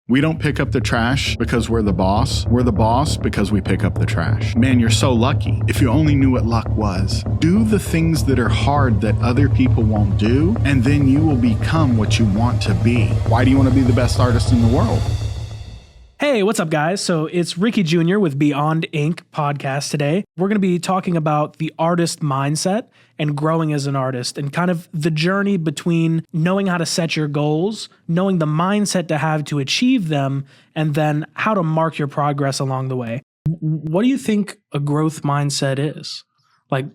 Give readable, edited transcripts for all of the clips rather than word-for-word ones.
We don't pick up the trash because we're the boss. We're the boss because we pick up the trash. Man, you're so lucky. If you only knew what luck was. Do the things that are hard that other people won't do, and then you will become what you want to be. Why do you want to be the best artist in the world? Hey, what's up, guys? So it's Ricky Jr. with Beyond Inc. podcast today. We're going to be talking about the artist mindset and growing as an artist and kind of the journey between knowing how to set your goals, knowing the mindset to have to achieve them, and then how to mark your progress along the way. What do you think a growth mindset is? Like,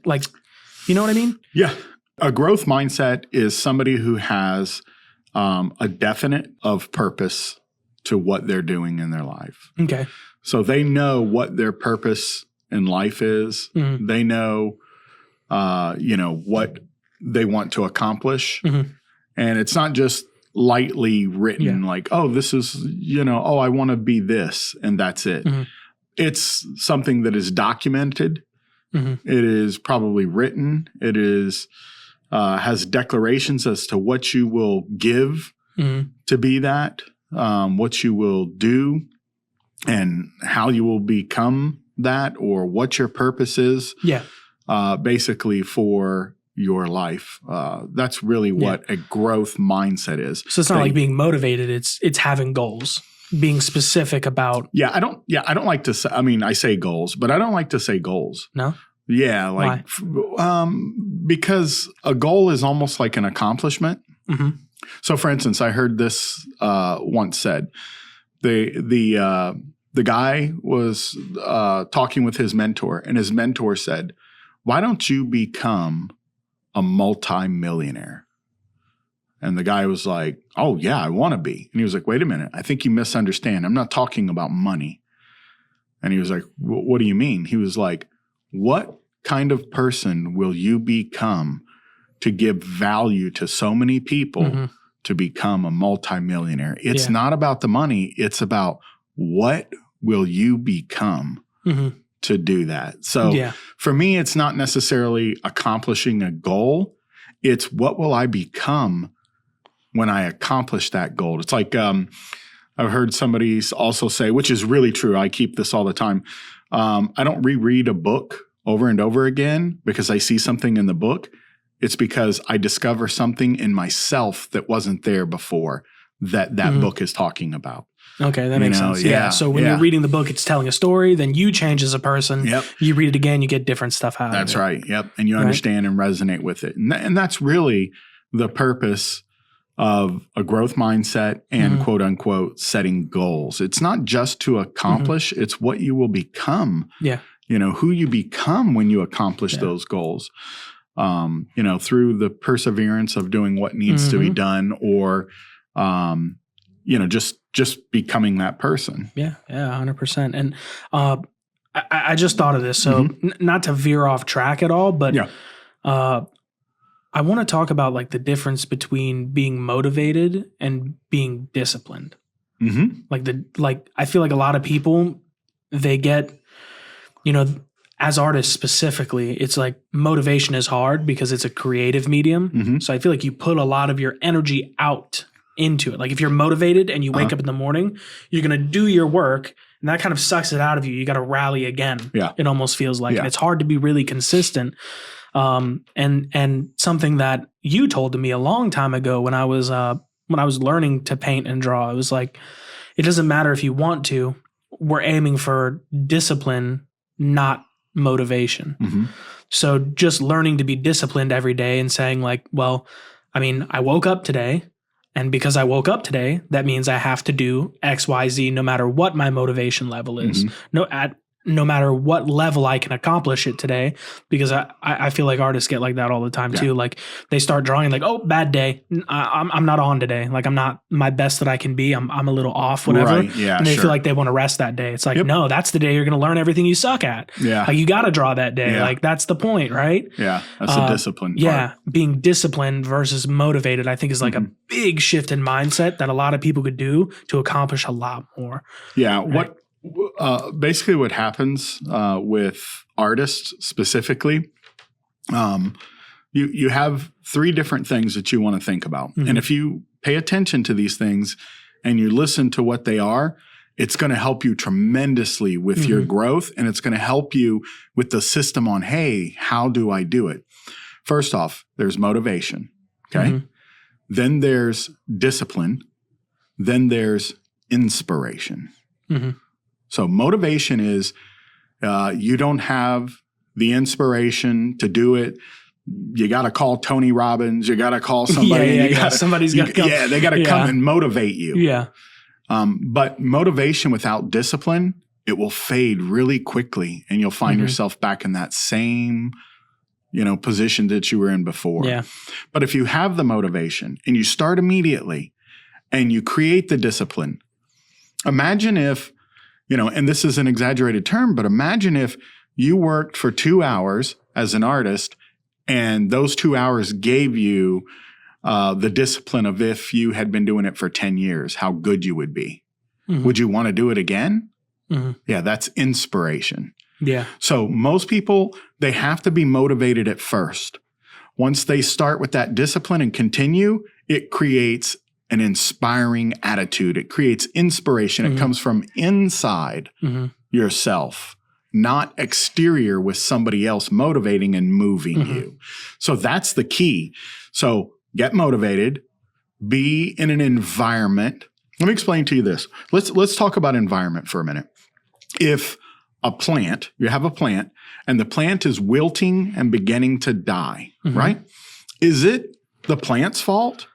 you know what I mean? Yeah. A growth mindset is somebody who has a definite of purpose to what they're doing in their life. Okay. So they know what their purpose in life is. Mm-hmm. They know, what they want to accomplish. Mm-hmm. And it's not just lightly written like, oh, this is, I want to be this, and that's it. Mm-hmm. It's something that is documented. Mm-hmm. It is probably written. It is has declarations as to what you will give to be that. What you will do and how you will become that, or what your purpose is, basically for your life. That's really what a growth mindset is. So it's not like being motivated. It's having goals, being specific about. I don't like to say, I say goals, but I don't like to say goals. No? Yeah. Like, because a goal is almost like an accomplishment. Mm-hmm. So, for instance, I heard this once said. The guy was talking with his mentor, and his mentor said, "Why don't you become a multimillionaire?" And the guy was like, "Oh, yeah, I want to be." And he was like, "Wait a minute. I think you misunderstand. I'm not talking about money." And he was like, "What do you mean?" He was like, "What kind of person will you become to give value to so many people to become a multimillionaire?" It's not about the money. It's about what will you become to do that. So for me, it's not necessarily accomplishing a goal. It's what will I become when I accomplish that goal. It's like I've heard somebody also say, which is really true. I keep this all the time. I don't reread a book over and over again because I see something in the book. It's because I discover something in myself that wasn't there before that book is talking about. Okay, that makes sense. Yeah. So when you're reading the book, it's telling a story, then you change as a person. Yep. You read it again, you get different stuff out of it. That's right. Yep. And you understand and resonate with it. And that's really the purpose of a growth mindset and quote unquote setting goals. It's not just to accomplish, it's what you will become. Yeah. Who you become when you accomplish those goals. Through the perseverance of doing what needs to be done, or, just becoming that person. Yeah. 100%. And, I just thought of this, so not to veer off track at all, but, I want to talk about like the difference between being motivated and being disciplined. I feel like a lot of people, they get, as artists specifically, it's like motivation is hard because it's a creative medium. So I feel like you put a lot of your energy out into it. Like if you're motivated and you wake up in the morning, you're going to do your work, and that kind of sucks it out of you. You got to rally again. Yeah. It almost feels like, and it's hard to be really consistent. And something that you told to me a long time ago when I was learning to paint and draw, it was like, it doesn't matter if you want to, we're aiming for discipline, not motivation. So just learning to be disciplined every day and saying like, well, I woke up today, and because I woke up today, that means I have to do X, Y, Z, no matter what my motivation level is. No matter what level I can accomplish it today, because I feel like artists get like that all the time too. Like they start drawing like, oh, bad day. I'm not on today. Like I'm not my best that I can be. I'm a little off, whatever. Right. Yeah, and they feel like they want to rest that day. It's like, no, that's the day you're going to learn everything you suck at. Yeah. Like you got to draw that day. Yeah. Like that's the point, right? Yeah. That's the discipline part. Yeah. Being disciplined versus motivated, I think is like a big shift in mindset that a lot of people could do to accomplish a lot more. Yeah. Right? Basically what happens with artists specifically, you have three different things that you want to think about. And if you pay attention to these things, and you listen to what they are, it's going to help you tremendously with your growth, and it's going to help you with the system on, hey, how do I do it? First off, there's motivation, okay? Then there's discipline. Then there's inspiration. So motivation is you don't have the inspiration to do it. You got to call Tony Robbins. You got to call somebody. Somebody's got to come. Yeah, they got to come and motivate you. Yeah. But motivation without discipline, it will fade really quickly, and you'll find yourself back in that same, position that you were in before. Yeah. But if you have the motivation and you start immediately and you create the discipline, imagine if, and this is an exaggerated term, but imagine if you worked for 2 hours as an artist and those 2 hours gave you the discipline of if you had been doing it for 10 years, how good you would be. Would you want to do it again? Yeah, that's inspiration. Yeah. So most people, they have to be motivated at first. Once they start with that discipline and continue, it creates an inspiring attitude. It creates inspiration. It comes from inside yourself, not exterior with somebody else motivating and moving you. So that's the key. So get motivated, be in an environment. Let me explain to you this. Let's talk about environment for a minute. If you have a plant, and the plant is wilting and beginning to die, right? Is it the plant's fault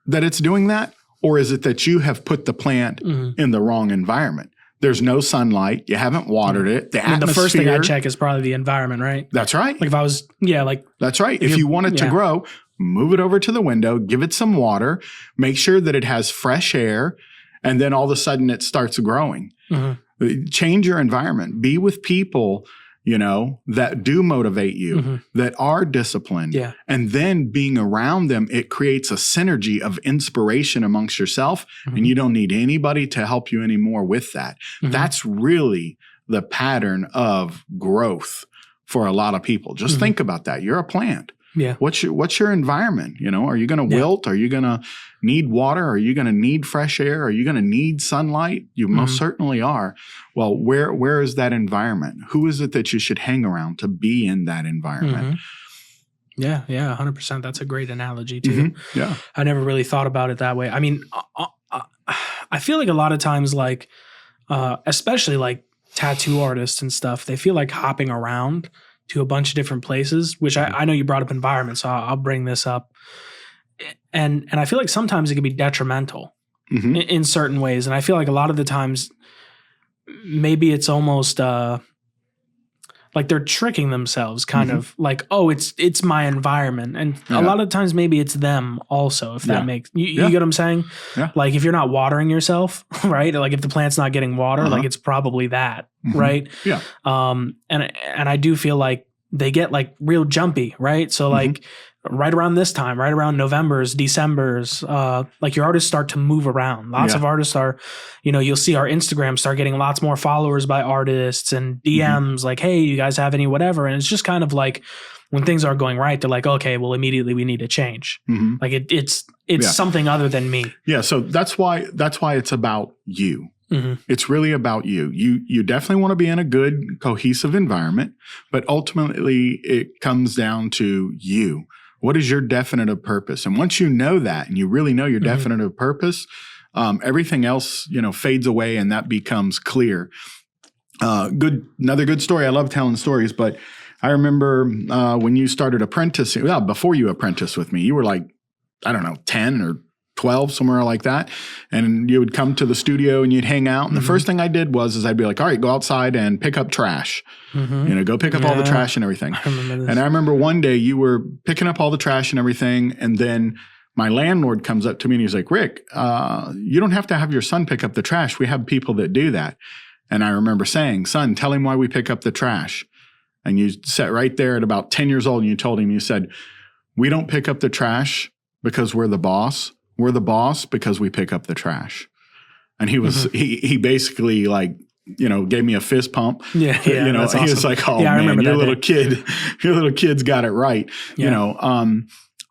that it's doing that? Or is it that you have put the plant in the wrong environment? There's no sunlight. You haven't watered it. The first thing I check is probably the environment, right? That's right. Like if I was, that's right. If you want it to grow, move it over to the window, give it some water, make sure that it has fresh air, and then all of a sudden it starts growing. Change your environment. Be with people, that do motivate you, that are disciplined. Yeah. And then being around them, it creates a synergy of inspiration amongst yourself, and you don't need anybody to help you anymore with that. That's really the pattern of growth for a lot of people. Just think about that. You're a plant. Yeah. What's your environment? Are you going to wilt? Are you going to need water? Are you going to need fresh air? Are you going to need sunlight? You most certainly are. Well, where is that environment? Who is it that you should hang around to be in that environment? Yeah, 100%. That's a great analogy too. Yeah. I never really thought about it that way. I mean, I feel like a lot of times, like, especially like tattoo artists and stuff, they feel like hopping around to a bunch of different places, which I know you brought up environment, so I'll bring this up. And I feel like sometimes it can be detrimental in certain ways. And I feel like a lot of the times, maybe it's almost like they're tricking themselves, kind of like, oh, it's my environment. And a lot of times maybe it's them also, if that makes, you get what I'm saying? Yeah. Like if you're not watering yourself, right? Like if the plant's not getting water, like it's probably that, right? Yeah. And I do feel like they get like real jumpy, right? So like right around this time, right around November's, December's, like your artists start to move around. Lots of artists are, you'll see our Instagram start getting lots more followers by artists and DMs like, hey, you guys have any whatever? And it's just kind of like when things aren't going right, they're like, okay, well, immediately we need to change. Like it's something other than me. Yeah. So that's why it's about you. It's really about you. You definitely want to be in a good, cohesive environment, but ultimately it comes down to you. What is your definitive purpose? And once you know that, and you really know your definitive purpose, everything else, fades away, and that becomes clear. Another good story. I love telling stories, but I remember when you started apprenticing. Well, before you apprenticed with me, you were like, I don't know, 10 or 12, somewhere like that. And you would come to the studio and you'd hang out. And the first thing I did was I'd be like, all right, go outside and pick up trash. Go pick up all the trash and everything. And I remember one day you were picking up all the trash and everything. And then my landlord comes up to me and he's like, Rick, you don't have to have your son pick up the trash. We have people that do that. And I remember saying, son, tell him why we pick up the trash. And you sat right there at about 10 years old and you told him, you said, we don't pick up the trash because we're the boss. We're the boss because we pick up the trash. And he was, he basically like, gave me a fist pump. Yeah. He was like, oh man, your little kid's got it right.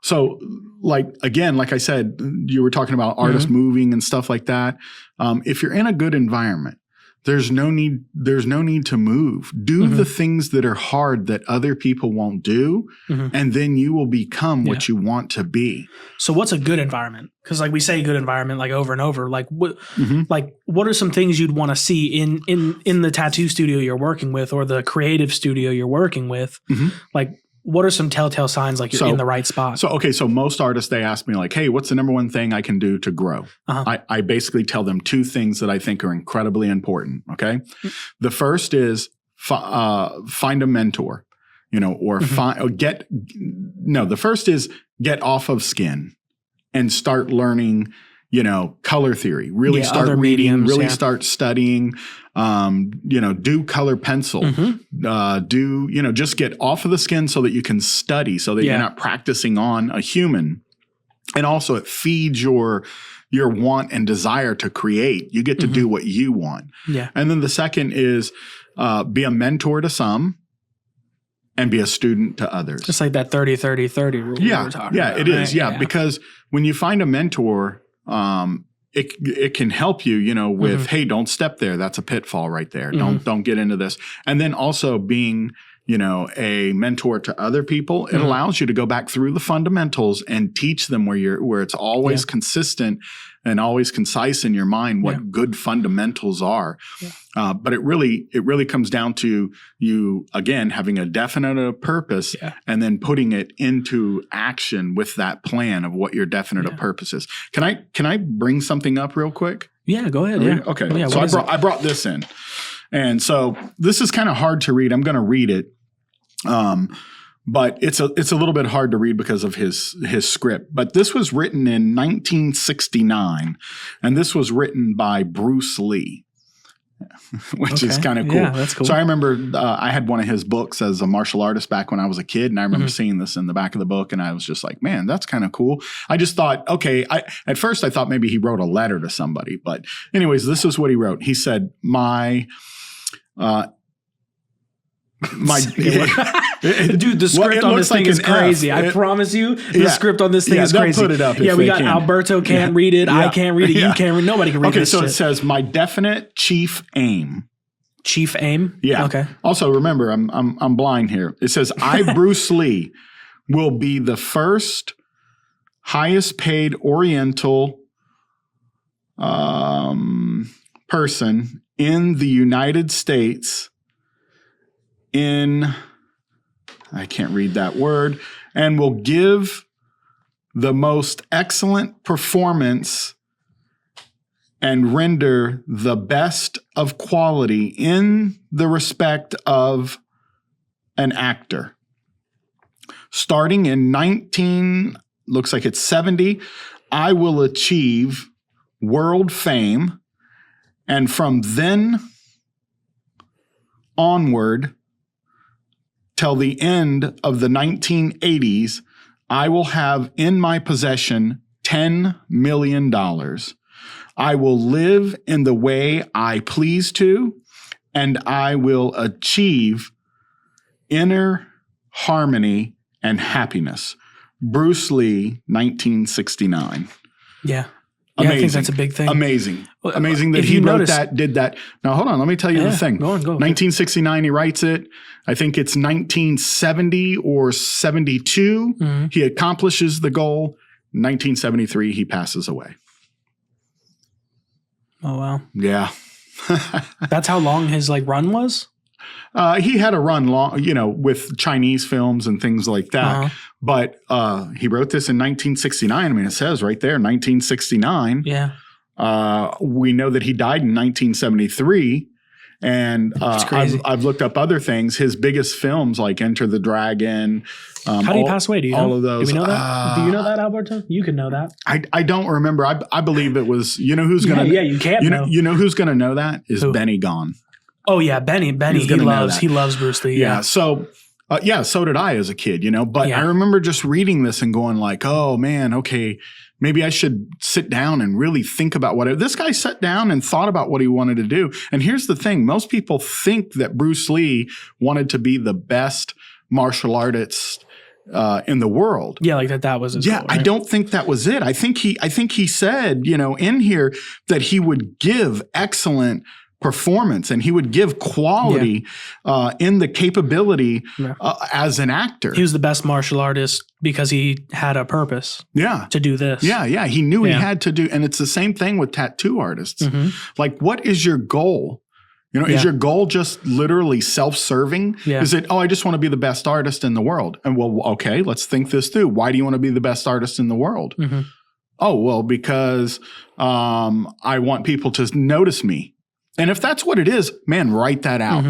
So like I said, you were talking about artists moving and stuff like that. If you're in a good environment, there's no need to move. Do the things that are hard that other people won't do. And then you will become what you want to be. So what's a good environment? Because like we say good environment like over and over. Like what are some things you'd want to see in the tattoo studio you're working with or the creative studio you're working with? Like what are some telltale signs like you're in the right spot? So most artists, they ask me like, hey, what's the number one thing I can do to grow? I basically tell them two things that I think are incredibly important. Okay. The first is find a mentor, or the first is get off of skin and start learning, color theory, really start reading, mediums, really start studying, do color pencil, just get off of the skin so that you can study, so that you're not practicing on a human. And also it feeds your want and desire to create. You get to do what you want. Yeah. And then the second is be a mentor to some and be a student to others. Just like that 30-30-30 rule. Yeah. Yeah, it is. Yeah. Because when you find a mentor, it can help you, with, hey, don't step there. That's a pitfall right there. Don't get into this. And then also being, a mentor to other people, it allows you to go back through the fundamentals and teach them where it's always consistent and always concise in your mind what good fundamentals are. Yeah. But it really comes down to you, again, having a definite purpose and then putting it into action with that plan of what your definite purpose is. Can I bring something up real quick? Yeah, go ahead. Yeah. Okay. Yeah, so I brought this in. And so this is kind of hard to read. I'm going to read it. But it's a little bit hard to read because of his script. But this was written in 1969, and this was written by Bruce Lee, which is kind of cool. Yeah, that's cool. So I remember I had one of his books as a martial artist back when I was a kid, and I remember seeing this in the back of the book, and I was just like, man, that's kind of cool. I just thought, okay, at first I thought maybe he wrote a letter to somebody. But anyways, this is what he wrote. He said, dude, the script on this thing is crazy. I promise you, the script on this thing is crazy. Put it up. We got Alberto can't read it. I can't read it. You can't read. Nobody can read this. Okay, so it says my definite chief aim. Chief aim. Yeah. Okay. Also, remember, I'm blind here. It says I, Bruce Lee, will be the first highest paid Oriental person in the United States. I can't read that word, and will give the most excellent performance and render the best of quality in the respect of an actor. Starting in looks like it's 70, I will achieve world fame, and from then onward, till the end of the 1980s, I will have in my possession $10 million. I will live in the way I please to, and I will achieve inner harmony and happiness. Bruce Lee, 1969. Yeah. Amazing. I think that's a big thing. Amazing that he wrote that, did that. Now, hold on. Let me tell you the thing. Go on. 1969, he writes it. I think it's 1970 or 72. He accomplishes the goal. 1973, he passes away. Oh, wow. Yeah. That's how long his run was? He had a run long, with Chinese films and things like that. But he wrote this in 1969. I mean, it says right there, 1969. Yeah. We know that he died in 1973. And I've looked up other things. His biggest films like Enter the Dragon. How did he pass away? Do you know? All of those. Do we know that? Do you know that, Alberto? You can know that. I don't remember. I believe it was, who's going to. Yeah, you can't know. You know who's going to know that is Benny Gone. Oh yeah, Benny. He loves Bruce Lee. Yeah. So, so did I as a kid, But I remember just reading this and going like, oh man, okay, maybe I should sit down and really think about this guy sat down and thought about what he wanted to do. And here's the thing: most people think that Bruce Lee wanted to be the best martial artist in the world. Yeah, like that was his goal, right? I don't think that was it. I think he said, in here that he would give excellent performance and he would give quality in the capability as an actor. He was the best martial artist because he had a purpose to do this. Yeah. He knew he had to do. And it's the same thing with tattoo artists. Like, what is your goal? Is your goal just literally self-serving? Yeah. Is it, I just want to be the best artist in the world? And well, okay, let's think this through. Why do you want to be the best artist in the world? Oh, well, because I want people to notice me. And if that's what it is, man, write that out.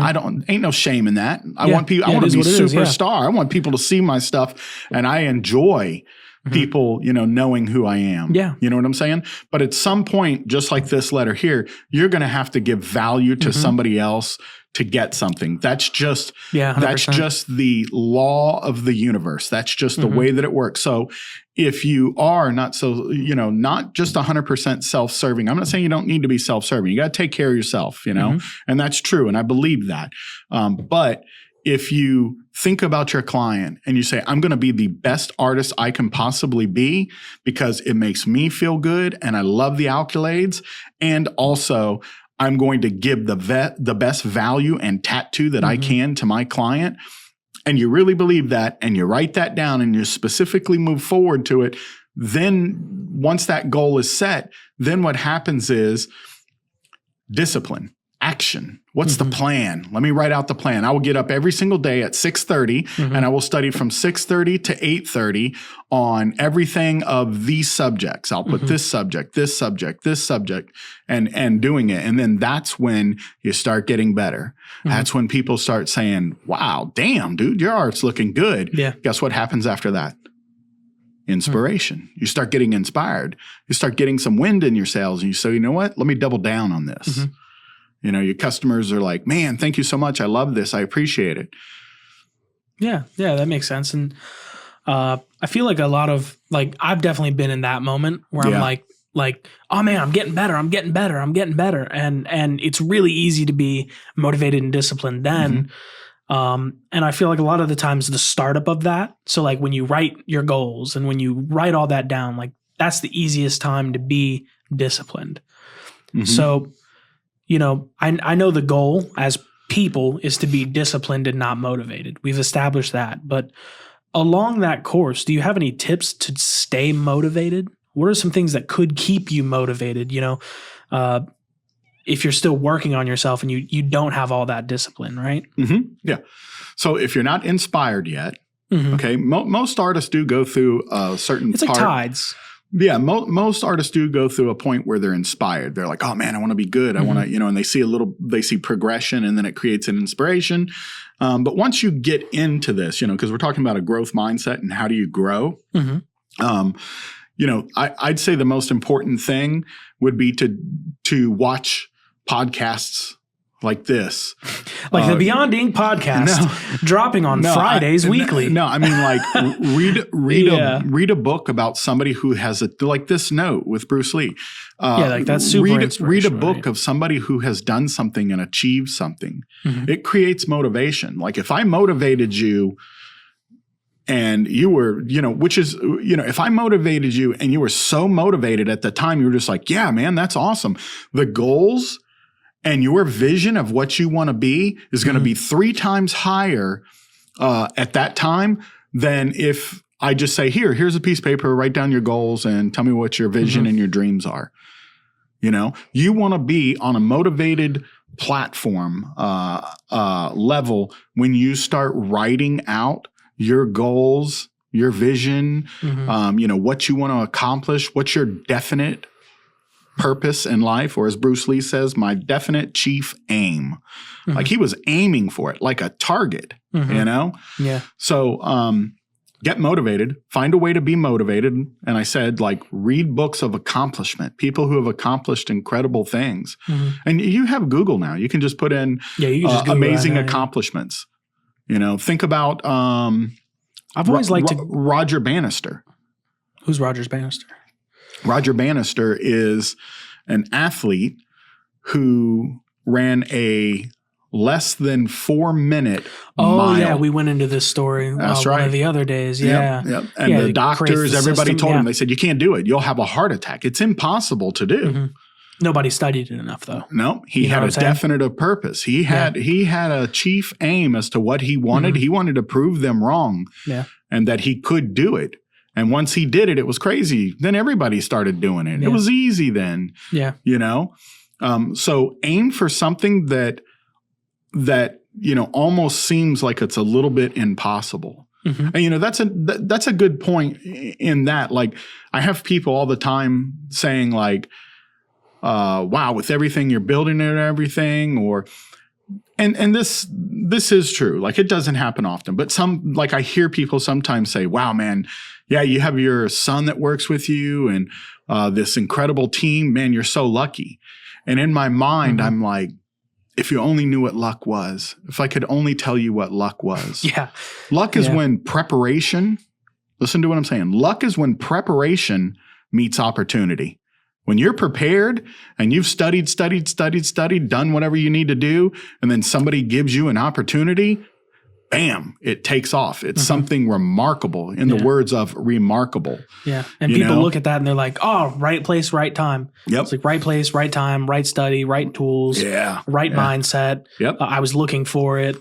Ain't no shame in that. I want people, I want to be superstar. I want people to see my stuff, and I enjoy people, knowing who I am. Yeah. You know what I'm saying? But at some point, just like this letter here, you're going to have to give value to somebody else to get something. That's just, that's just the law of the universe. That's just the way that it works. So if you are not not just 100% self-serving, I'm not saying you don't need to be self-serving. You got to take care of yourself, and that's true. And I believe that. But if you think about your client and you say, I'm going to be the best artist I can possibly be because it makes me feel good and I love the accolades, and also I'm going to give the best value and tattoo that I can to my client, and you really believe that, and you write that down and you specifically move forward to it, then once that goal is set, then what happens is discipline. Action. What's the plan? Let me write out the plan. I will get up every single day at 6:30 and I will study from 6:30 to 8:30 on everything of these subjects. I'll put this subject, this subject, this subject, and doing it. And then that's when you start getting better. That's when people start saying, wow, damn, dude, your art's looking good. Yeah. Guess what happens after that? Inspiration. You start getting inspired. You start getting some wind in your sails and you say, you know what? Let me double down on this. Your customers are like, man, thank you so much. I love this. I appreciate it. Yeah. Yeah, that makes sense. And I feel like a lot of, I've definitely been in that moment where I'm like, oh man, I'm getting better. I'm getting better. I'm getting better. And it's really easy to be motivated and disciplined then. And I feel like a lot of the times the startup of that. So like when you write your goals and when you write all that down, like that's the easiest time to be disciplined. So, I know the goal as people is to be disciplined and not motivated. We've established that. But along that course, do you have any tips to stay motivated? What are some things that could keep you motivated? If you're still working on yourself and you don't have all that discipline, right? Yeah. So if you're not inspired yet, okay, most artists do go through a certain It's like tides. Yeah, most artists do go through a point where they're inspired. They're like, oh man, I want to be good. I want to, and they see progression and then it creates an inspiration. But once you get into this, because we're talking about a growth mindset and how do you grow, I'd say the most important thing would be to watch podcasts like this. Like the Beyond Ink podcast dropping on Fridays weekly. I mean like read a book about somebody who has like this note with Bruce Lee. That's super read a book of somebody who has done something and achieved something. It creates motivation. Like if I motivated you and you were, if I motivated you and you were so motivated at the time, you were just like, yeah, man, that's awesome. The goals and your vision of what you want to be is going to be 3 times higher at that time than if I just say, here's a piece of paper, write down your goals and tell me what your vision and your dreams are. You want to be on a motivated platform level when you start writing out your goals, your vision, what you want to accomplish, what's your definite purpose in life, or as Bruce Lee says, my definite chief aim. Like he was aiming for it like a target, Yeah. So get motivated, find a way to be motivated. And I said, like, read books of accomplishment, people who have accomplished incredible things. And you have Google now. You can just put in amazing accomplishments. Think about I've always liked Roger Bannister. Who's Roger Bannister? Roger Bannister is an athlete who ran a less than 4 minute Oh mile. yeah, we went into this story That's right. one of the other days. Yeah. Yep. And the doctors, everybody told him, they said, you can't do it. You'll have a heart attack. It's impossible to do. Mm-hmm. Nobody studied it enough though. No, he had a definite purpose. He had a chief aim as to what he wanted. Mm-hmm. He wanted to prove them wrong and that he could do it. And once he did it, it was crazy. Then everybody started doing it. It was easy then. Yeah. So aim for something that almost seems like it's a little bit impossible. Mm-hmm. And that's a good point in that. Like, I have people all the time saying like, wow, with everything you're building and everything, and this is true. Like, it doesn't happen often, but I hear people sometimes say, wow, man, yeah, you have your son that works with you and this incredible team, man, you're so lucky. And in my mind, I'm like, if you only knew what luck was, if I could only tell you what luck was. Luck is when preparation, listen to what I'm saying. Luck is when preparation meets opportunity. When you're prepared and you've studied, done whatever you need to do, and then somebody gives you an opportunity, bam, it takes off. It's something remarkable, in the words of Remarkable. Yeah. And people look at that and they're like, oh, right place, right time. Yep. It's like right place, right time, right study, right tools, right mindset. Yep. I was looking for it.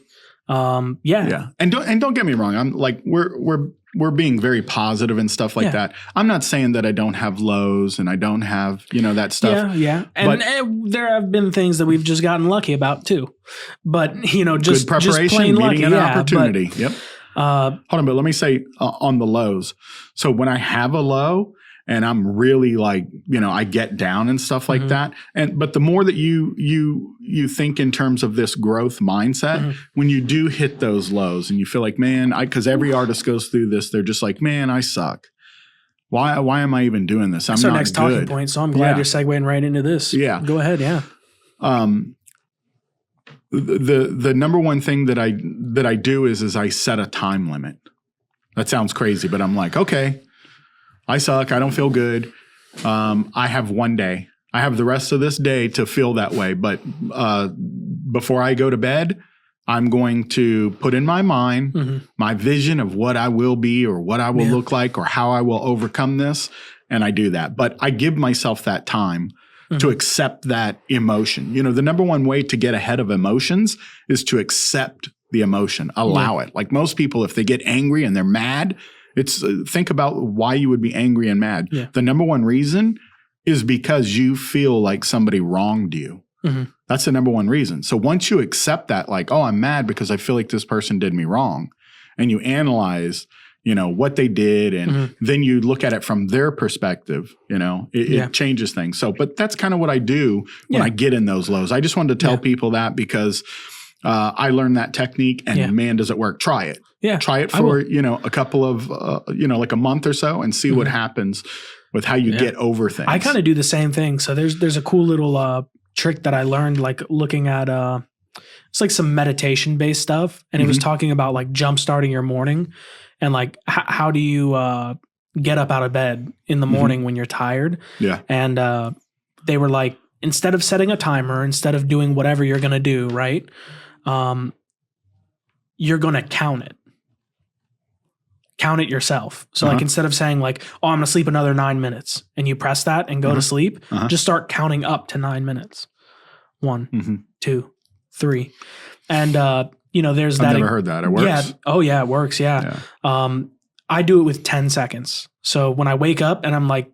And don't get me wrong. I'm like, we're being very positive and stuff like that. I'm not saying that I don't have lows and I don't have, that stuff. Yeah. And there have been things that we've just gotten lucky about too. But, just good preparation, just plain meeting lucky. an opportunity. But, hold on, but let me say on the lows. So when I have a low and I'm really like, I get down and stuff like that. But the more that you think in terms of this growth mindset, when you do hit those lows and you feel like, man, because every artist goes through this, they're just like, man, I suck. Why am I even doing this? I'm not good. That's our next talking point. So I'm glad you're segueing right into this. Yeah. Go ahead. Yeah. The number one thing that I do is I set a time limit. That sounds crazy, but I'm like, okay, I suck. I don't feel good. I have one day. I have the rest of this day to feel that way. But before I go to bed, I'm going to put in my mind my vision of what I will be or what I will look like or how I will overcome this. And I do that. But I give myself that time to accept that emotion. The number one way to get ahead of emotions is to accept the emotion, allow it. Like most people, if they get angry and they're mad, think about why you would be angry and mad. Yeah. The number one reason is because you feel like somebody wronged you. That's the number one reason. So once you accept that, like, oh, I'm mad because I feel like this person did me wrong, and you analyze, what they did, and then you look at it from their perspective, it changes things. So, but that's kind of what I do when I get in those lows. I just wanted to tell people that because I learned that technique, and man, does it work. Try it. Yeah. Try it for, a couple of, like a month or so, and see what happens with how you get over things. I kind of do the same thing. So there's a cool little trick that I learned, like looking at it's like some meditation based stuff, and it was talking about like jump starting your morning, and like how do you get up out of bed in the morning when you're tired. Yeah. And they were like, instead of setting a timer, instead of doing whatever you're gonna do, right, you're gonna count it. Count it yourself. So like instead of saying like, oh, I'm going to sleep another 9 minutes, and you press that and go to sleep, just start counting up to 9 minutes. 1, 2, 3. And, there's that. I've never heard that. It works. Yeah. Oh yeah, it works. Yeah. I do it with 10 seconds. So when I wake up and I'm like,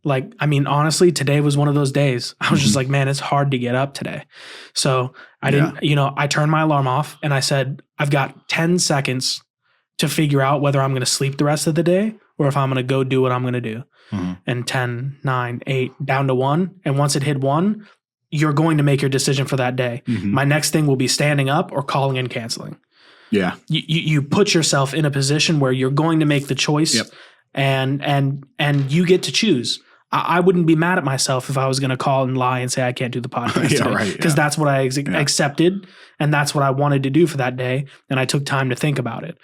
honestly, today was one of those days. I was just like, man, it's hard to get up today. So I didn't, I turned my alarm off and I said, I've got 10 seconds to figure out whether I'm going to sleep the rest of the day or if I'm going to go do what I'm going to do. And 10, 9, 8, down to 1. And once it hit 1, you're going to make your decision for that day. My next thing will be standing up or calling and canceling. Yeah. You put yourself in a position where you're going to make the choice and you get to choose. I wouldn't be mad at myself if I was going to call and lie and say I can't do the podcast today, because that's what I accepted, and that's what I wanted to do for that day, and I took time to think about it.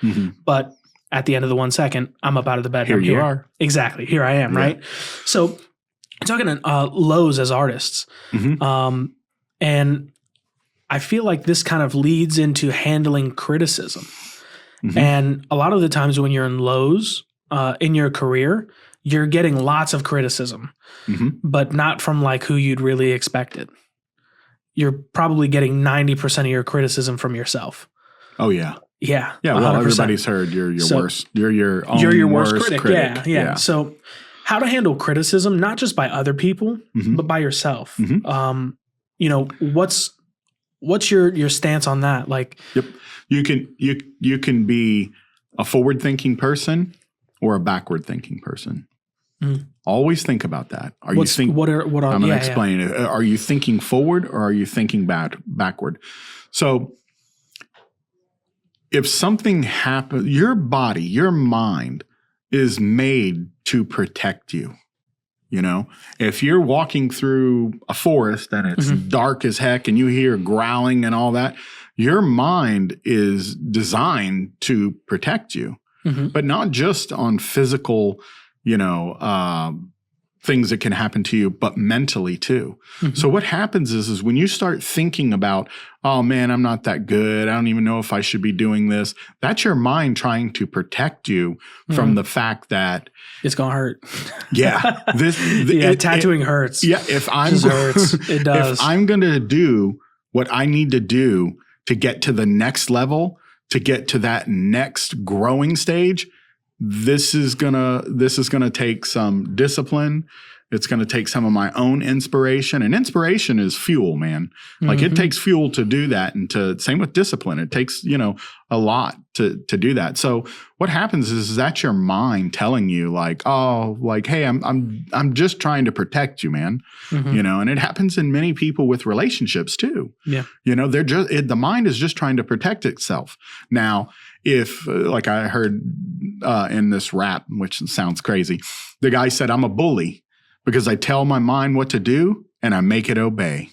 But at the end of the 1 second, I'm up out of the bed. Here you are. Exactly. Here I am, right? So talking lows as artists, and I feel like this kind of leads into handling criticism. And a lot of the times when you're in lows in your career, you're getting lots of criticism, but not from like who you'd really expected. You're probably getting 90% of your criticism from yourself. Oh yeah. Yeah. Yeah. Well, 100%. Everybody's heard you're your worst. You're your own you're your worst critic. Yeah. So how to handle criticism, not just by other people, but by yourself. You know, what's your stance on that? Like, yep. You can be a forward thinking person or a backward thinking person. Always think about that. I'm going to explain it. Are you thinking forward or are you thinking backward? So if something happens, your body, your mind is made to protect you. You know, if you're walking through a forest and it's dark as heck and you hear growling and all that, your mind is designed to protect you, but not just on physical, things that can happen to you, but mentally too. So what happens is when you start thinking about, oh man, I'm not that good. I don't even know if I should be doing this. That's your mind trying to protect you from the fact that it's going to hurt. Yeah. Tattooing hurts. Yeah. It does. If I'm going to do what I need to do to get to the next level, to get to that next growing stage, this is gonna take some discipline. It's going to take some of my own inspiration, and inspiration is fuel, man. Like it takes fuel to do that, and same with discipline. It takes, a lot to do that. So what happens is that's your mind telling you like, oh, like, hey, I'm just trying to protect you, man. And it happens in many people with relationships too. Yeah. The mind is just trying to protect itself. Now, if like I heard in this rap, which sounds crazy, the guy said, I'm a bully because I tell my mind what to do and I make it obey.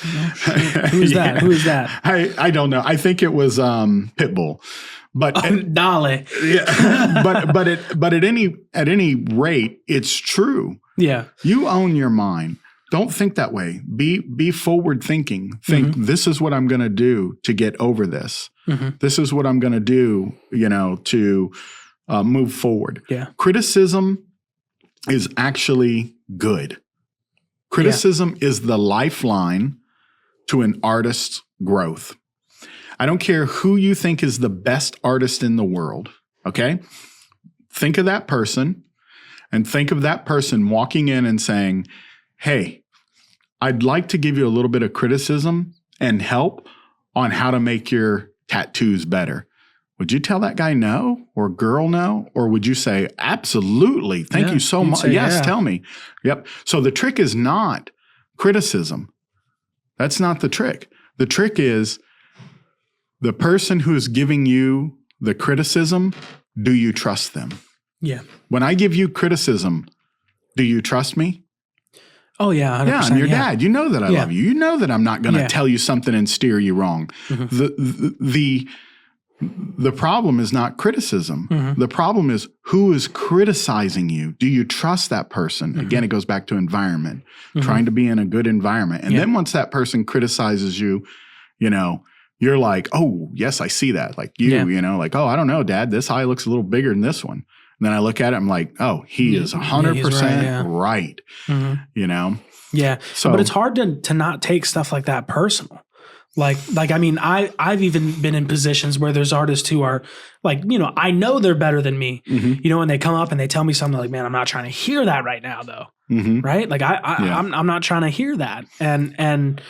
Who's that? Who is that? I don't know. I think it was Pitbull. But Dolly. Yeah. but at any rate, it's true. Yeah. You own your mind. Don't think that way. Be forward thinking. Think this is what I'm going to do to get over this. This is what I'm going to do, to move forward. Yeah. Criticism is actually good. Criticism is the lifeline to an artist's growth. I don't care who you think is the best artist in the world, okay? Think of that person and think of that person walking in and saying, hey, I'd like to give you a little bit of criticism and help on how to make your tattoos better. Would you tell that guy no or girl no? Or would you say, absolutely, thank you so much. Yes, tell me. Yep. So the trick is not criticism. That's not the trick. The trick is the person who's giving you the criticism, do you trust them? Yeah. When I give you criticism, do you trust me? Oh, yeah. 100%, yeah, I'm your dad. You know that I love you. You know that I'm not going to tell you something and steer you wrong. The problem is not criticism. The problem is who is criticizing you. Do you trust that person? Again, it goes back to environment, trying to be in a good environment. And then once that person criticizes you, you're like, oh, yes, I see that. Like like, oh, I don't know, Dad, this eye looks a little bigger than this one. And then I look at it, I'm like, oh, he is 100% right. Yeah. So, but it's hard to not take stuff like that personal. Like, I mean, I've even been in positions where there's artists who are like, I know they're better than me, and they come up and they tell me something like, man, I'm not trying to hear that right now though. Right. Like I'm not trying to hear that. And,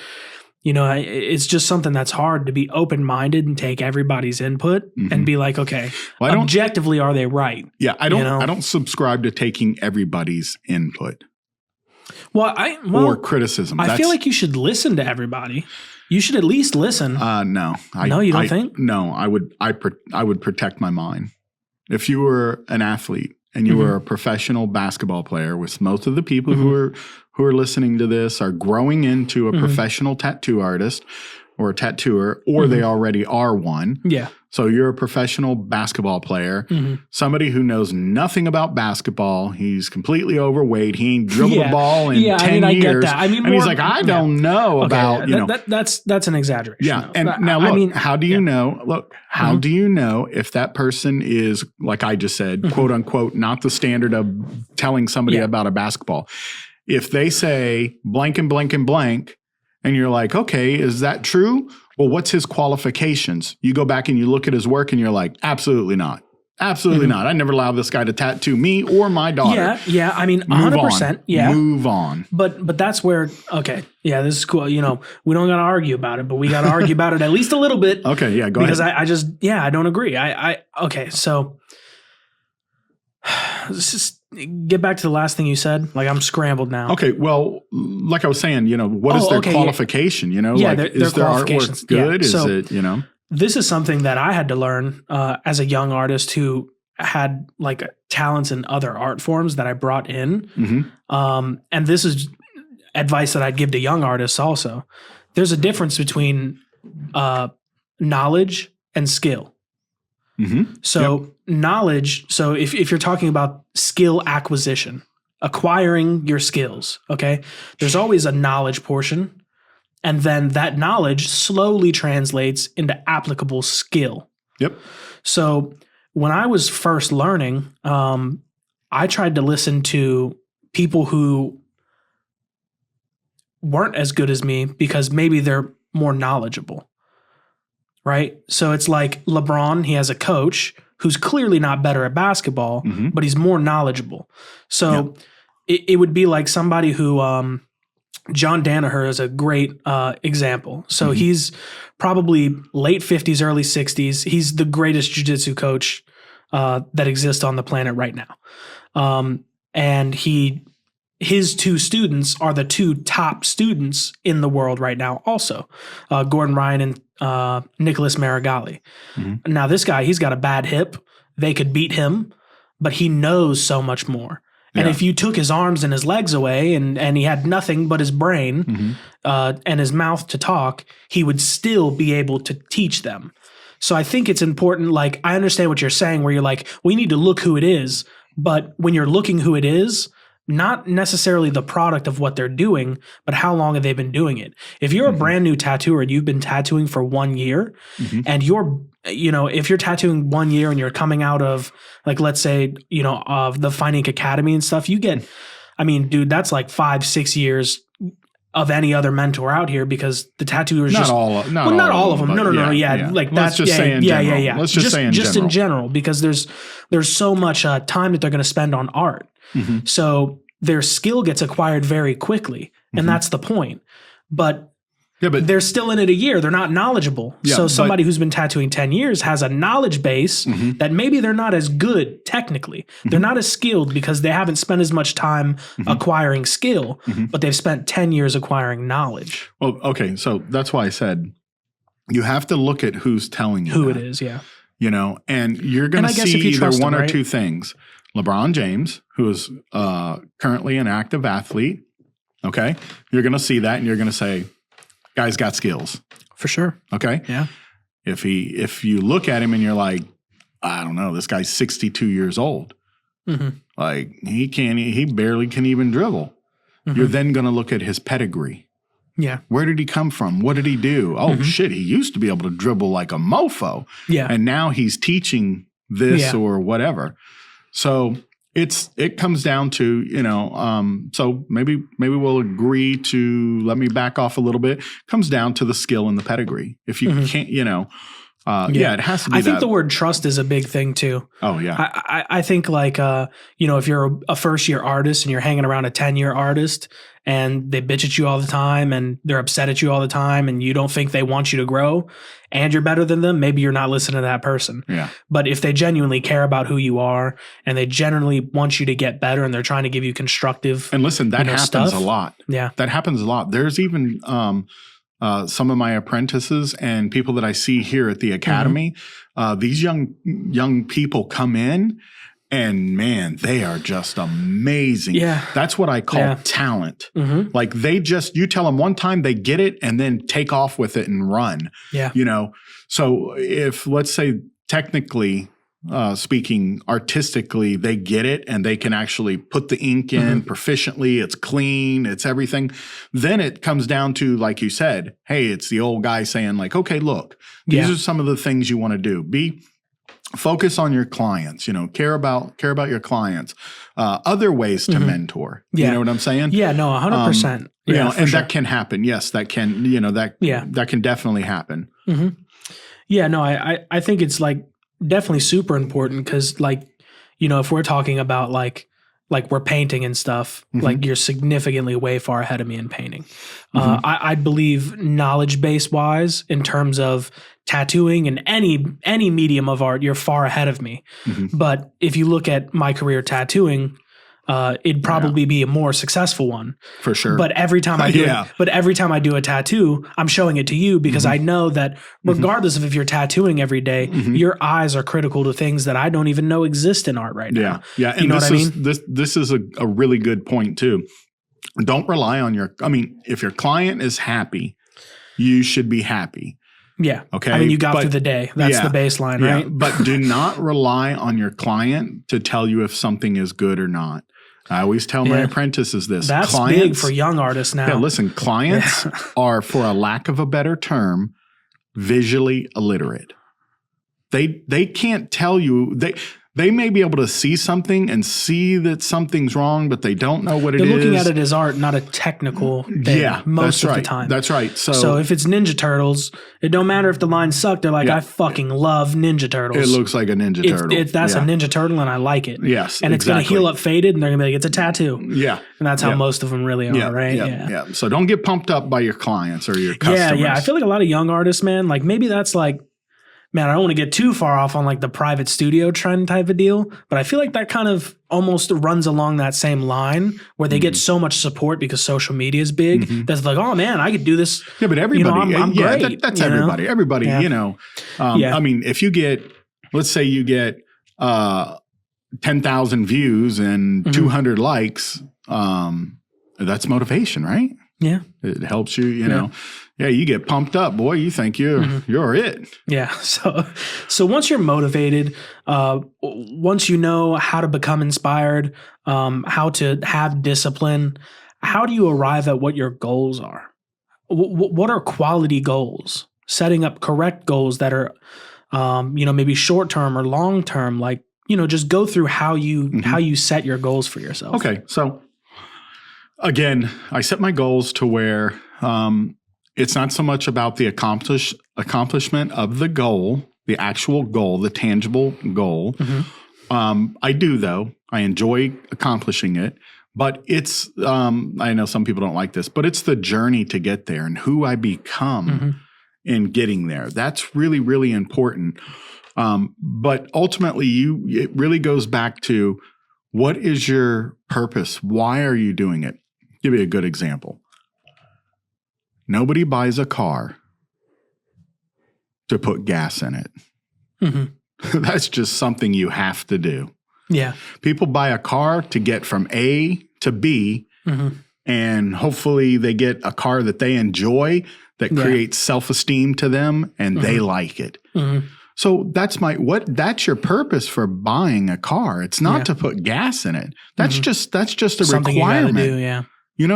it's just something that's hard to be open-minded and take everybody's input and be like, okay, objectively, are they right? Yeah. I don't subscribe to taking everybody's input. Or criticism. I feel like you should listen to everybody. You should at least listen. No. You don't think? No, I would protect my mind. If you were an athlete and you were a professional basketball player, which most of the people who are listening to this are growing into a professional tattoo artist or a tattooer, or they already are one. Yeah. So you're a professional basketball player, somebody who knows nothing about basketball. He's completely overweight. He ain't dribbled a ball in 10 years. I get that. I mean, and he's like, I don't know about, that's an exaggeration. Yeah. Though. And now look, how do you know? Look, how do you know if that person is, like I just said, quote unquote, not the standard of telling somebody about a basketball? If they say blank and blank and blank, and you're like, okay, is that true? Well, what's his qualifications? You go back and you look at his work and you're like, absolutely not. Absolutely not. I never allow this guy to tattoo me or my daughter. Yeah. I mean, 100%. Yeah. Move on. But that's where, okay, yeah, this is cool. You know, we don't got to argue about it, but we got to argue about it at least a little bit. Okay, yeah, go ahead. Because I don't agree. Okay, so let's just get back to the last thing you said. Like, I'm scrambled now. Okay, well, like I was saying, you know, what is their qualification? You know, yeah, like, their is their artwork good? Is it, you know? This is something that I had to learn as a young artist who had like talents in other art forms that I brought in. And this is advice that I'd give to young artists also. There's a difference between knowledge and skill. So knowledge, so if you're talking about skill acquisition, acquiring your skills, okay, there's always a knowledge portion. And then that knowledge slowly translates into applicable skill. Yep. So when I was first learning, I tried to listen to people who weren't as good as me because maybe they're more knowledgeable, right? So it's like LeBron, he has a coach who's clearly not better at basketball, but he's more knowledgeable. So it would be like somebody who John Danaher is a great example. So he's probably late 50s, early 60s. He's the greatest jiu-jitsu coach that exists on the planet right now. And his two students are the two top students in the world right now also, Gordon Ryan and Nicholas Marigali. Now this guy, he's got a bad hip. They could beat him, but he knows so much more. And if you took his arms and his legs away and he had nothing but his brain and his mouth to talk, he would still be able to teach them. So I think it's important. Like, I understand what you're saying where you're like, we need to look who it is. But when you're looking who it is, not necessarily the product of what they're doing, but how long have they been doing it? If you're a brand new tattooer and you've been tattooing for 1 year and you're, you know, if you're tattooing 1 year and you're coming out of, like, let's say, you know, of the Fine Ink Academy and stuff, you get, I mean, dude, that's like 5-6 years of any other mentor out here because the tattooers not all of them. No. Like Let's that's just say in general. Yeah. Let's just say in general. In general, because there's so much time that they're going to spend on art. So their skill gets acquired very quickly, and that's the point. But they're still in it a year. They're not knowledgeable. So somebody who's been tattooing 10 years has a knowledge base that maybe they're not as good technically. They're not as skilled because they haven't spent as much time acquiring skill, but they've spent 10 years acquiring knowledge. Well, okay. So that's why I said you have to look at who's telling you who it is. Yeah. You know, and you're going to see either one or two things. LeBron James, who is currently an active athlete, okay? You're going to see that and you're going to say, guy's got skills. For sure. Okay? Yeah. If you look at him and you're like, I don't know, this guy's 62 years old. Like, he barely can even dribble. You're then going to look at his pedigree. Yeah. Where did he come from? What did he do? Oh, shit, he used to be able to dribble like a mofo. Yeah. And now he's teaching this or whatever. So it comes down to, you know, so maybe we'll agree to let me back off a little bit. Comes down to the skill and the pedigree. If you can't, you know, it has to be. I think the word trust is a big thing too. Oh yeah. I think like, you know, if you're a first year artist and you're hanging around a 10-year artist and they bitch at you all the time and they're upset at you all the time and you don't think they want you to grow and you're better than them, maybe you're not listening to that person. Yeah. But if they genuinely care about who you are and they generally want you to get better and they're trying to give you constructive, and listen, that happens a lot. Yeah. That happens a lot. There's even some of my apprentices and people that I see here at the academy, these young people come in And man, they are just amazing. Yeah. That's what I call talent. Mm-hmm. Like you tell them one time, they get it and then take off with it and run. Yeah. So if, let's say, technically speaking, artistically, they get it and they can actually put the ink in proficiently, it's clean, it's everything. Then it comes down to, like you said, hey, it's the old guy saying like, okay, look, these are some of the things you want to do. Focus on your clients, care about your clients, other ways to mentor. Yeah. You know what I'm saying? Yeah, no, 100%. That can happen. Yes, that can, that can definitely happen. Mm-hmm. Yeah, no, I think it's like definitely super important because like, if we're talking about like we're painting and stuff, like you're significantly way far ahead of me in painting. I believe knowledge base wise in terms of tattooing and any medium of art, you're far ahead of me. But if you look at my career tattooing, it'd probably be a more successful one for sure. But every time I do a tattoo, I'm showing it to you because I know that regardless of if you're tattooing every day, your eyes are critical to things that I don't even know exist in art right now. Yeah. And this is a really good point too. Don't rely on if your client is happy, you should be happy. Yeah. Okay. I mean, you got through the day. That's the baseline, right? But do not rely on your client to tell you if something is good or not. I always tell my apprentices this. That's big for young artists now. Yeah, listen, clients are, for a lack of a better term, visually illiterate. They can't tell you. They may be able to see something and see that something's wrong, but they don't know what it is. They're looking at it as art, not a technical thing most of the time. That's right. So if it's Ninja Turtles, it don't matter if the lines suck. They're like, I fucking love Ninja Turtles. It looks like a Ninja Turtle. That's a Ninja Turtle and I like it. Yes, and it's going to heal up faded and they're going to be like, it's a tattoo. Yeah. And that's how most of them really are, right? Yeah. So don't get pumped up by your clients or your customers. Yeah. I feel like a lot of young artists, man, like maybe that's like, man, I don't want to get too far off on like the private studio trend type of deal, but I feel like that kind of almost runs along that same line where they get so much support because social media is big. That's like, oh man, I could do this. Yeah, but everybody, I'm great. That's everybody. Everybody, I mean, if you get, let's say you get 10,000 views and 200 likes, that's motivation, right? Yeah. It helps you, you know. Yeah, you get pumped up, boy. You think you're it. Yeah. So once you're motivated, once you know how to become inspired, how to have discipline, how do you arrive at what your goals are? What are quality goals? Setting up correct goals that are, maybe short term or long term. Like, just go through how you set your goals for yourself. Okay, so again, I set my goals to where it's not so much about the accomplishment of the goal, the actual goal, the tangible goal. I do, though. I enjoy accomplishing it. But it's, I know some people don't like this, but it's the journey to get there and who I become in getting there. That's really, really important. But ultimately, it really goes back to what is your purpose? Why are you doing it? Give you a good example. Nobody buys a car to put gas in it. That's just something you have to do. Yeah. People buy a car to get from A to B, and hopefully they get a car that they enjoy, that creates self-esteem to them, and they like it. So that's your purpose for buying a car. It's not to put gas in it. That's just a something requirement. You gotta do, yeah.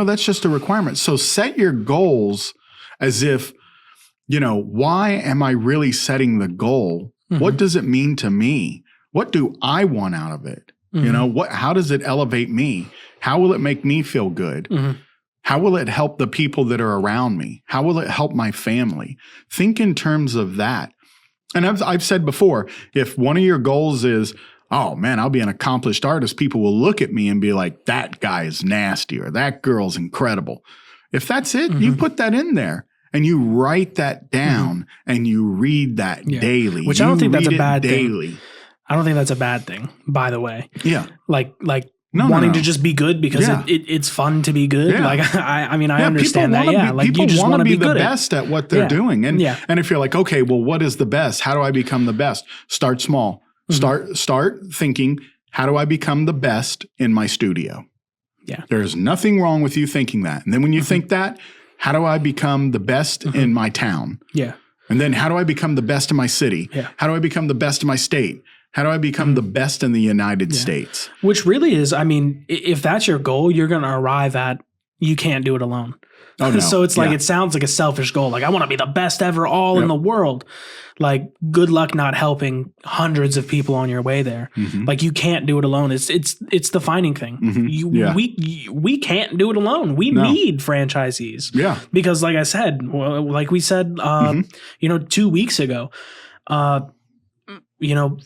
That's just a requirement. So set your goals as if, why am I really setting the goal? What does it mean to me? What do I want out of it? How does it elevate me? How will it make me feel good? How will it help the people that are around me? How will it help my family? Think in terms of that. And I've said before, if one of your goals is, oh man, I'll be an accomplished artist, people will look at me and be like, that guy is nasty or that girl's incredible. If that's it, you put that in there and you write that down and you read that daily. Which I don't think that's a bad daily. thing. I don't think that's a bad thing, by the way. Yeah. Like wanting to just be good because it's fun to be good. Yeah. Like, I understand that. People you just want to be the good best at what they're doing. And if you're like, okay, well, what is the best? How do I become the best? Start small. Start thinking, how do I become the best in my studio? Yeah. There's nothing wrong with you thinking that. And then when you think that, how do I become the best in my town? Yeah. And then how do I become the best in my city? Yeah. How do I become the best in my state? How do I become the best in the United States? Which really is, I mean, if that's your goal, you're going to arrive at, you can't do it alone. Oh, no. So it's like, it sounds like a selfish goal. Like, I want to be the best ever all in the world. Like, good luck not helping hundreds of people on your way there. Like, you can't do it alone. It's the defining thing. We can't do it alone. We need franchisees. Yeah. Because like I said, like we said, 2 weeks ago,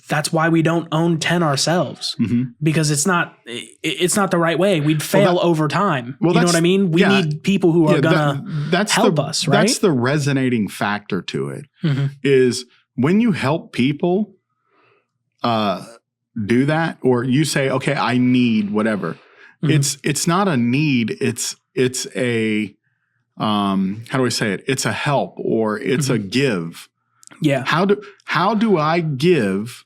that's why we don't own 10 ourselves, because it's not the right way. We'd fail over time. You know what I mean? We need people who are gonna help us, right? That's the resonating factor to it, is when you help people do that, or you say, okay, I need whatever. It's not a need. It's a, how do I say it? It's a help, or it's a give. Yeah. How do I give,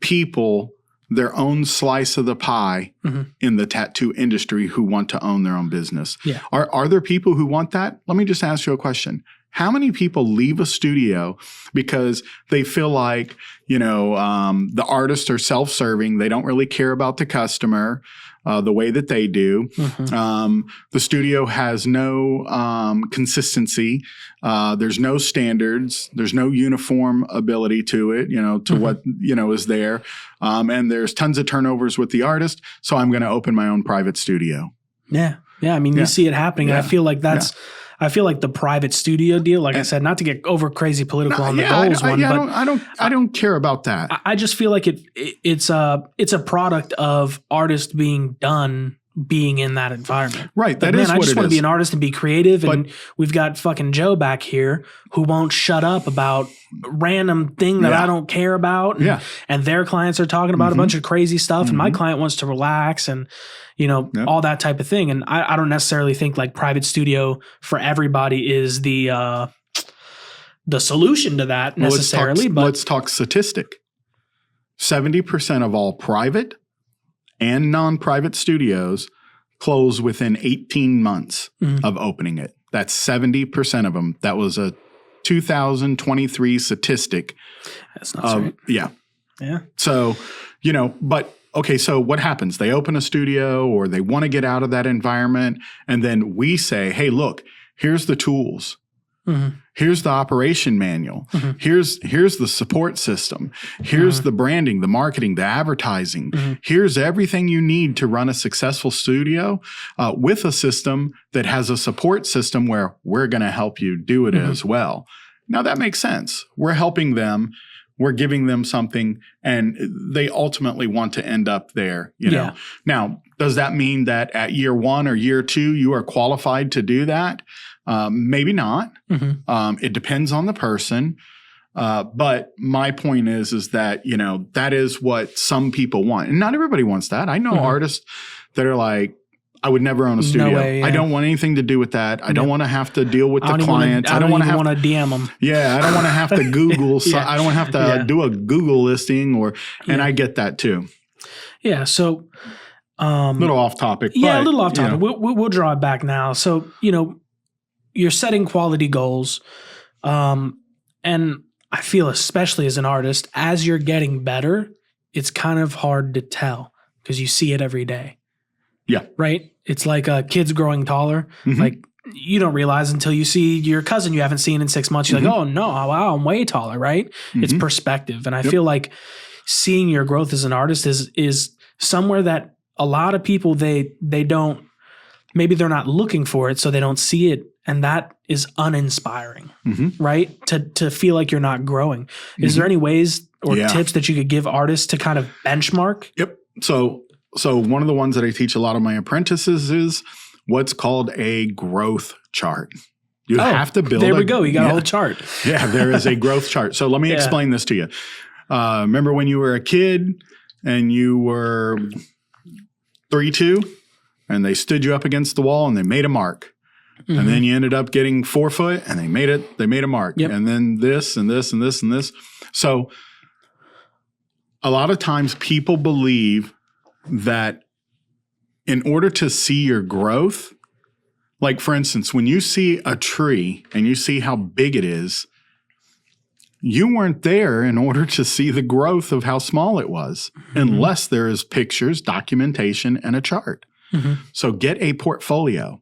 people their own slice of the pie in the tattoo industry who want to own their own business? Yeah. Are there people who want that? Let me just ask you a question. How many people leave a studio because they feel like, the artists are self-serving. They don't really care about the customer the way that they do. The studio has no consistency. There's no standards. There's no uniform ability to it, to what, is there. And there's tons of turnovers with the artist. So I'm going to open my own private studio. Yeah. Yeah. I mean, you see it happening. Yeah. And I feel like I feel like the private studio deal, like I said, not to get over crazy political on the goals one, but I don't care about that. I just feel like it's a product of artists being done being in that environment. Right. That like, is man, what I just it want to is. be an artist and be creative. And we've got fucking Joe back here who won't shut up about random thing that I don't care about. And their clients are talking about a bunch of crazy stuff. And my client wants to relax and, all that type of thing. And I don't necessarily think like private studio for everybody is the solution to that necessarily. But let's talk statistic. 70% of all private and non-private studios close within 18 months of opening it. That's 70% of them. That was a 2023 statistic. That's not right. Yeah. Yeah. So, but okay, so what happens? They open a studio or they want to get out of that environment. And then we say, hey, look, here's the tools. Here's the operation manual. Here's the support system. Here's the branding, the marketing, the advertising. Here's everything you need to run a successful studio with a system that has a support system where we're going to help you do it as well. Now that makes sense. We're helping them. We're giving them something, and they ultimately want to end up there. know. Now, does that mean that at year 1 or year 2 you are qualified to do that? Maybe not. It depends on the person. But my point is that, that is what some people want. And not everybody wants that. I know artists that are like, I would never own a studio. No way, I don't want anything to do with that. I don't want to have to deal with the clients. I don't want to DM them. Yeah. I don't want to have to Google. I don't want to have to do a Google listing and I get that too. Yeah. So, a little off topic. Yeah. But, a little off topic. We'll draw it back now. So, you're setting quality goals. And I feel, especially as an artist, as you're getting better, it's kind of hard to tell because you see it every day. Yeah. Right? It's like kids growing taller. Like you don't realize until you see your cousin you haven't seen in 6 months. You're like, oh no, wow, I'm way taller, right? It's perspective. And I feel like seeing your growth as an artist is somewhere that a lot of people, they don't, maybe they're not looking for it, so they don't see it. And that is uninspiring, right? To feel like you're not growing. Is there any ways or tips that you could give artists to kind of benchmark? Yep. So one of the ones that I teach a lot of my apprentices is what's called a growth chart. You have to build. There we go. You got a whole chart. Yeah, there is a growth chart. So let me explain this to you. Remember when you were a kid and you were 3'2", and they stood you up against the wall and they made a mark. And then you ended up getting 4 foot and they made a mark. And then this and this and this and this. So a lot of times people believe that in order to see your growth, like for instance, when you see a tree and you see how big it is, you weren't there in order to see the growth of how small it was, unless there is pictures, documentation, and a chart. So get a portfolio,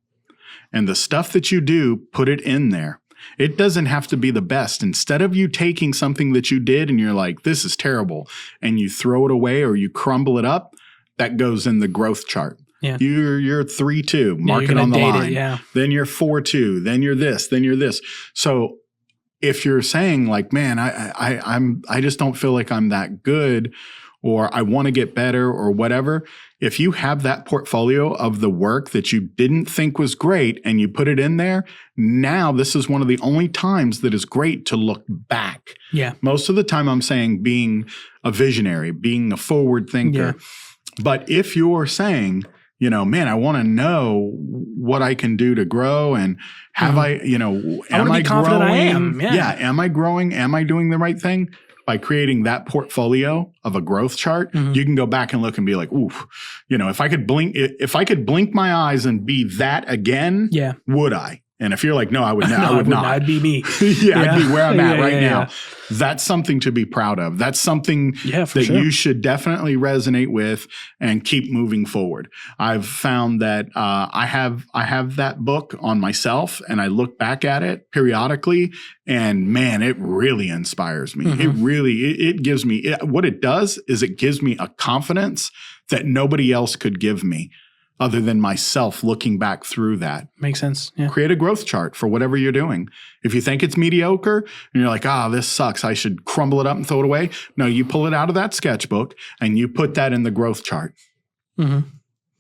and the stuff that you do, put it in there. It doesn't have to be the best. Instead of you taking something that you did and you're like, this is terrible, and you throw it away or you crumble it up, that goes in the growth chart. Yeah. You're 3-2, mark it on the line. Then you're 4-2, then you're this, then you're this. So if you're saying like, man, I just don't feel like I'm that good, or I want to get better or whatever, if you have that portfolio of the work that you didn't think was great and you put it in there, now this is one of the only times that is great to look back. Yeah. Most of the time I'm saying being a visionary, being a forward thinker. Yeah. But if you're saying, you know, man, I want to know what I can do to grow, and have I, you know, am I growing? I am. Yeah. Am I growing? Am I doing the right thing? By creating that portfolio of a growth chart, you can go back and look and be like, ooh, you know, if I could blink my eyes and be that again, would I? And if you're like, no, I would not. I would not. I'd be me. I'd be where I'm at right now. That's something to be proud of. That's something that you should definitely resonate with and keep moving forward. I've found that I have that book on myself, and I look back at it periodically, and man, it really inspires me. It really, it gives me, what it does is it gives me a confidence that nobody else could give me, other than myself looking back through that. Makes sense. Yeah. Create a growth chart for whatever you're doing. If you think it's mediocre and you're like, this sucks, I should crumble it up and throw it away. No, you pull it out of that sketchbook and you put that in the growth chart.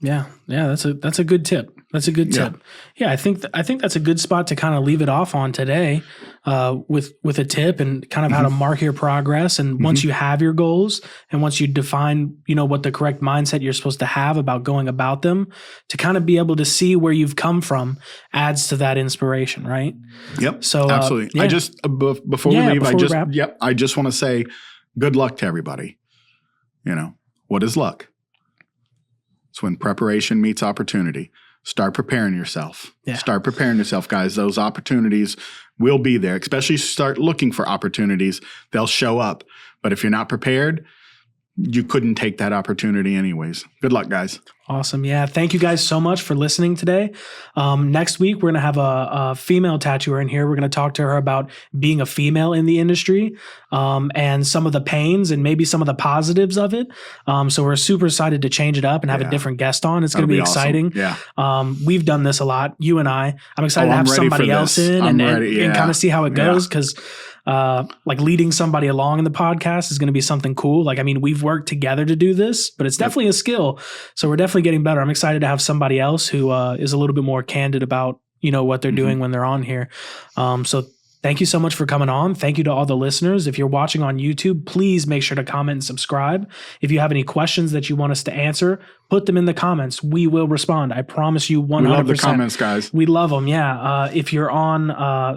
Yeah. That's a good tip. That's a good tip. Yeah, I think that's a good spot to kind of leave it off on today, with a tip and kind of how to mark your progress. And once you have your goals, and once you define, you know, what the correct mindset you're supposed to have about going about them, to kind of be able to see where you've come from, adds to that inspiration, right? Yep. So absolutely. I just before we leave, I just want to say good luck to everybody. You know, what is luck? It's when preparation meets opportunity. Start preparing yourself. Start preparing yourself, guys. Those opportunities will be there, especially start looking for opportunities. They'll show up. But if you're not prepared, you couldn't take that opportunity anyways. Good luck, guys. Awesome. Yeah. Thank you guys so much for listening today. Next week, we're going to have a female tattooer in here. We're going to talk to her about being a female in the industry, and some of the pains and maybe some of the positives of it. So we're super excited to change it up and have a different guest on. It's going to be exciting. Awesome. Yeah. We've done this a lot, you and I. I'm excited to have somebody else in and kind of see how it goes, because like leading somebody along in the podcast is going to be something cool. Like, I mean, we've worked together to do this, but it's definitely a skill. So we're definitely getting better. I'm excited to have somebody else who is a little bit more candid about, you know, what they're doing when they're on here. So thank you so much for coming on. Thank you to all the listeners. If you're watching on YouTube, please make sure to comment and subscribe. If you have any questions that you want us to answer, put them in the comments. We will respond. I promise you 100%. We love the comments, guys. We love them. Yeah. If you're on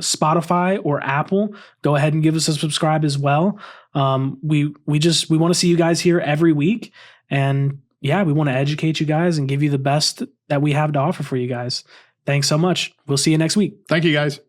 Spotify or Apple, go ahead and give us a subscribe as well. We want to see you guys here every week. And yeah, we want to educate you guys and give you the best that we have to offer for you guys. Thanks so much. We'll see you next week. Thank you, guys.